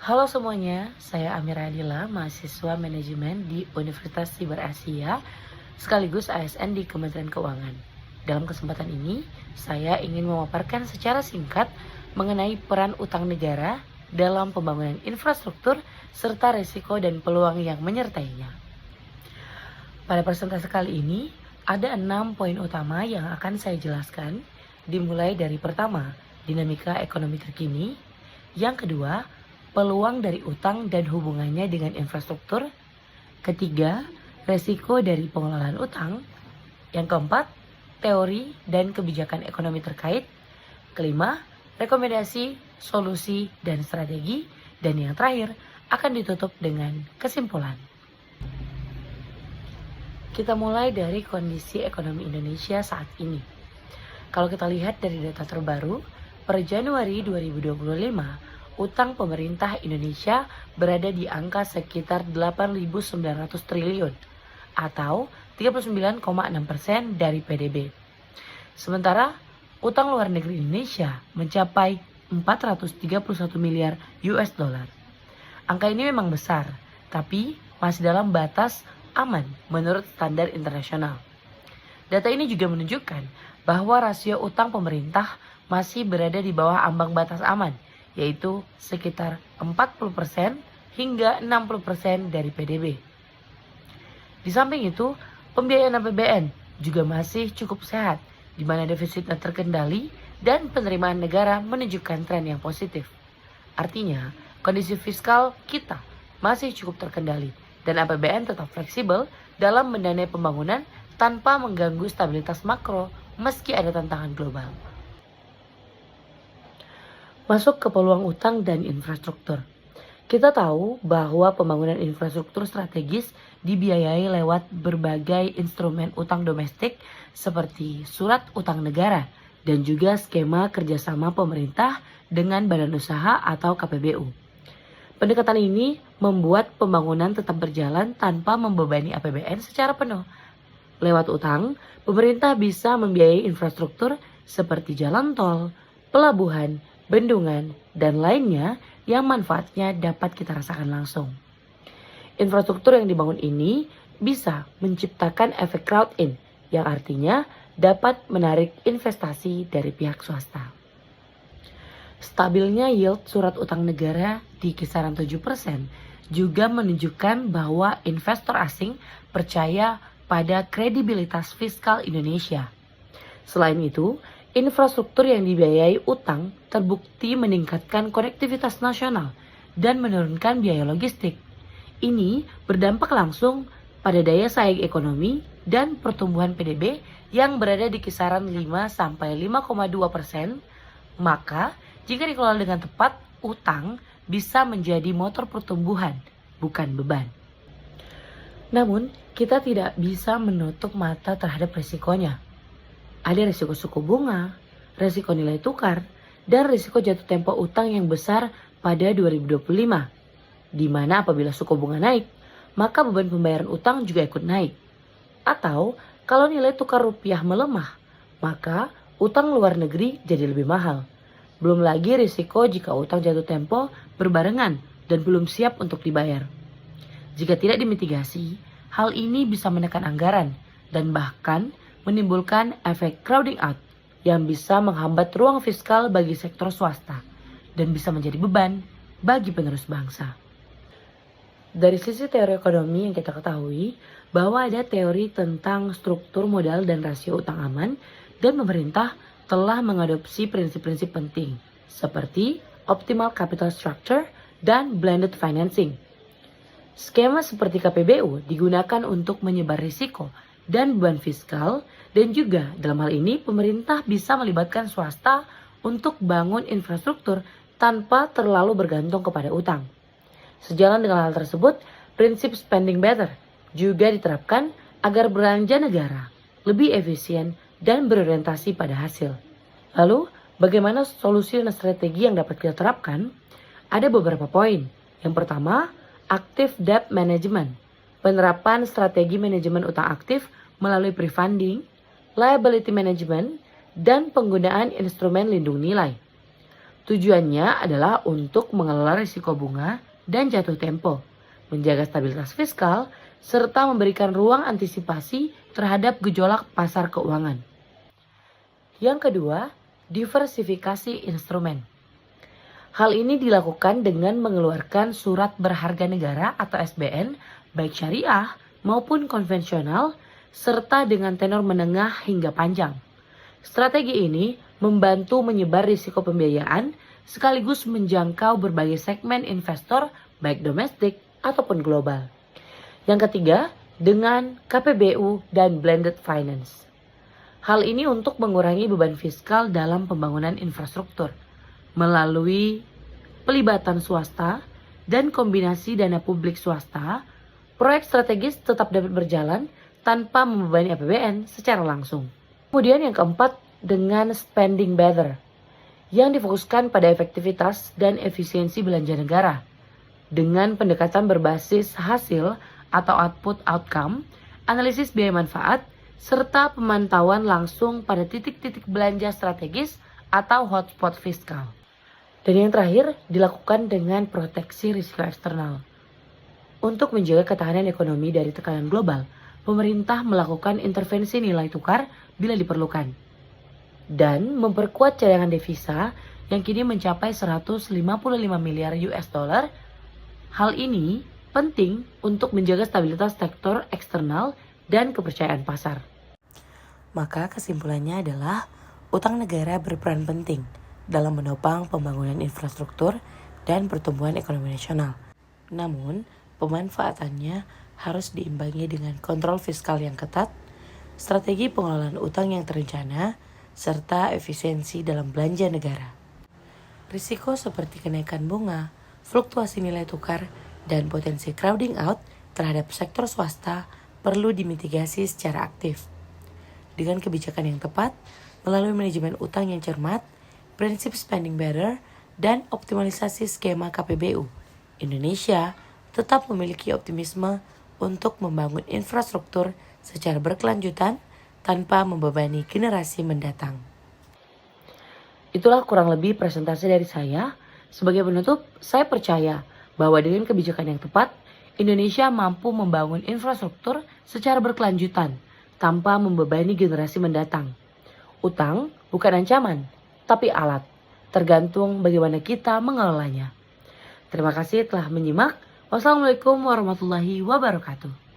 Halo semuanya, saya Amira Adila, mahasiswa manajemen di Universitas Siber Asia, sekaligus ASN di Kementerian Keuangan. Dalam kesempatan ini, saya ingin memaparkan secara singkat mengenai peran utang negara dalam pembangunan infrastruktur serta risiko dan peluang yang menyertainya. Pada presentasi kali ini, ada 6 poin utama yang akan saya jelaskan, dimulai dari pertama, dinamika ekonomi terkini, yang kedua, peluang dari utang dan hubungannya dengan infrastruktur. Ketiga, resiko dari pengelolaan utang. Yang keempat, teori dan kebijakan ekonomi terkait. Kelima, rekomendasi, solusi, dan strategi. Dan yang terakhir, akan ditutup dengan kesimpulan. Kita mulai dari kondisi ekonomi Indonesia saat ini. Kalau kita lihat dari data terbaru, per Januari 2025, utang pemerintah Indonesia berada di angka sekitar 8.900 triliun atau 39,6% dari PDB. Sementara utang luar negeri Indonesia mencapai 431 miliar US dollar. Angka ini memang besar, tapi masih dalam batas aman menurut standar internasional. Data ini juga menunjukkan bahwa rasio utang pemerintah masih berada di bawah ambang batas aman, yaitu sekitar 40% hingga 60% dari PDB. Di samping itu, pembiayaan APBN juga masih cukup sehat, di mana defisitnya terkendali dan penerimaan negara menunjukkan tren yang positif. Artinya, kondisi fiskal kita masih cukup terkendali dan APBN tetap fleksibel dalam mendanai pembangunan tanpa mengganggu stabilitas makro meski ada tantangan global. Masuk ke peluang utang dan infrastruktur. Kita tahu bahwa pembangunan infrastruktur strategis dibiayai lewat berbagai instrumen utang domestik seperti surat utang negara dan juga skema kerjasama pemerintah dengan badan usaha atau KPBU. Pendekatan ini membuat pembangunan tetap berjalan tanpa membebani APBN secara penuh. Lewat utang, pemerintah bisa membiayai infrastruktur seperti jalan tol, pelabuhan, bendungan, dan lainnya yang manfaatnya dapat kita rasakan langsung. Infrastruktur yang dibangun ini bisa menciptakan efek crowd-in, yang artinya dapat menarik investasi dari pihak swasta. Stabilnya yield surat utang negara di kisaran 7% juga menunjukkan bahwa investor asing percaya pada kredibilitas fiskal Indonesia. Selain itu, infrastruktur yang dibiayai utang terbukti meningkatkan konektivitas nasional dan menurunkan biaya logistik. Ini berdampak langsung pada daya saing ekonomi dan pertumbuhan PDB yang berada di kisaran 5-5,2%. Maka, jika dikelola dengan tepat, utang bisa menjadi motor pertumbuhan, bukan beban. Namun, kita tidak bisa menutup mata terhadap resikonya. Ada risiko suku bunga, risiko nilai tukar, dan risiko jatuh tempo utang yang besar pada 2025. Di mana apabila suku bunga naik, maka beban pembayaran utang juga ikut naik. Atau kalau nilai tukar rupiah melemah, maka utang luar negeri jadi lebih mahal. Belum lagi risiko jika utang jatuh tempo berbarengan dan belum siap untuk dibayar. Jika tidak dimitigasi, hal ini bisa menekan anggaran dan bahkan menimbulkan efek crowding out yang bisa menghambat ruang fiskal bagi sektor swasta dan bisa menjadi beban bagi penerus bangsa. Dari sisi teori ekonomi yang kita ketahui bahwa ada teori tentang struktur modal dan rasio utang aman, dan pemerintah telah mengadopsi prinsip-prinsip penting seperti optimal capital structure dan blended financing. Skema seperti KPBU digunakan untuk menyebar risiko dan beban fiskal, dan juga dalam hal ini pemerintah bisa melibatkan swasta untuk bangun infrastruktur tanpa terlalu bergantung kepada utang. Sejalan dengan hal tersebut, prinsip spending better juga diterapkan agar belanja negara lebih efisien dan berorientasi pada hasil. Lalu, bagaimana solusi dan strategi yang dapat kita terapkan? Ada beberapa poin. Yang pertama, active debt management. Penerapan strategi manajemen utang aktif melalui pre-funding, liability management, dan penggunaan instrumen lindung nilai. Tujuannya adalah untuk mengelola risiko bunga dan jatuh tempo, menjaga stabilitas fiskal, serta memberikan ruang antisipasi terhadap gejolak pasar keuangan. Yang kedua, diversifikasi instrumen. Hal ini dilakukan dengan mengeluarkan surat berharga negara atau SBN, baik syariah maupun konvensional, serta dengan tenor menengah hingga panjang. Strategi ini membantu menyebar risiko pembiayaan sekaligus menjangkau berbagai segmen investor baik domestik ataupun global. Yang ketiga, dengan KPBU dan blended finance. Hal ini untuk mengurangi beban fiskal dalam pembangunan infrastruktur melalui pelibatan swasta dan kombinasi dana publik swasta. Proyek strategis tetap dapat berjalan tanpa membebani APBN secara langsung. Kemudian yang keempat, dengan spending better, yang difokuskan pada efektivitas dan efisiensi belanja negara. Dengan pendekatan berbasis hasil atau output outcome, analisis biaya manfaat, serta pemantauan langsung pada titik-titik belanja strategis atau hotspot fiskal. Dan yang terakhir, dilakukan dengan proteksi risiko eksternal. Untuk menjaga ketahanan ekonomi dari tekanan global, pemerintah melakukan intervensi nilai tukar bila diperlukan dan memperkuat cadangan devisa yang kini mencapai 155 miliar US dollar. Hal ini penting untuk menjaga stabilitas sektor eksternal dan kepercayaan pasar. Maka kesimpulannya adalah utang negara berperan penting dalam menopang pembangunan infrastruktur dan pertumbuhan ekonomi nasional. Namun, pemanfaatannya harus diimbangi dengan kontrol fiskal yang ketat, strategi pengelolaan utang yang terencana, serta efisiensi dalam belanja negara. Risiko seperti kenaikan bunga, fluktuasi nilai tukar, dan potensi crowding out terhadap sektor swasta perlu dimitigasi secara aktif. Dengan kebijakan yang tepat, melalui manajemen utang yang cermat, prinsip spending better, dan optimalisasi skema KPBU, Indonesia tetap memiliki optimisme untuk membangun infrastruktur secara berkelanjutan tanpa membebani generasi mendatang. Itulah kurang lebih presentasi dari saya. Sebagai penutup, saya percaya bahwa dengan kebijakan yang tepat, Indonesia mampu membangun infrastruktur secara berkelanjutan tanpa membebani generasi mendatang. Utang bukan ancaman, tapi alat, tergantung bagaimana kita mengelolanya. Terima kasih telah menyimak. Wassalamualaikum warahmatullahi wabarakatuh.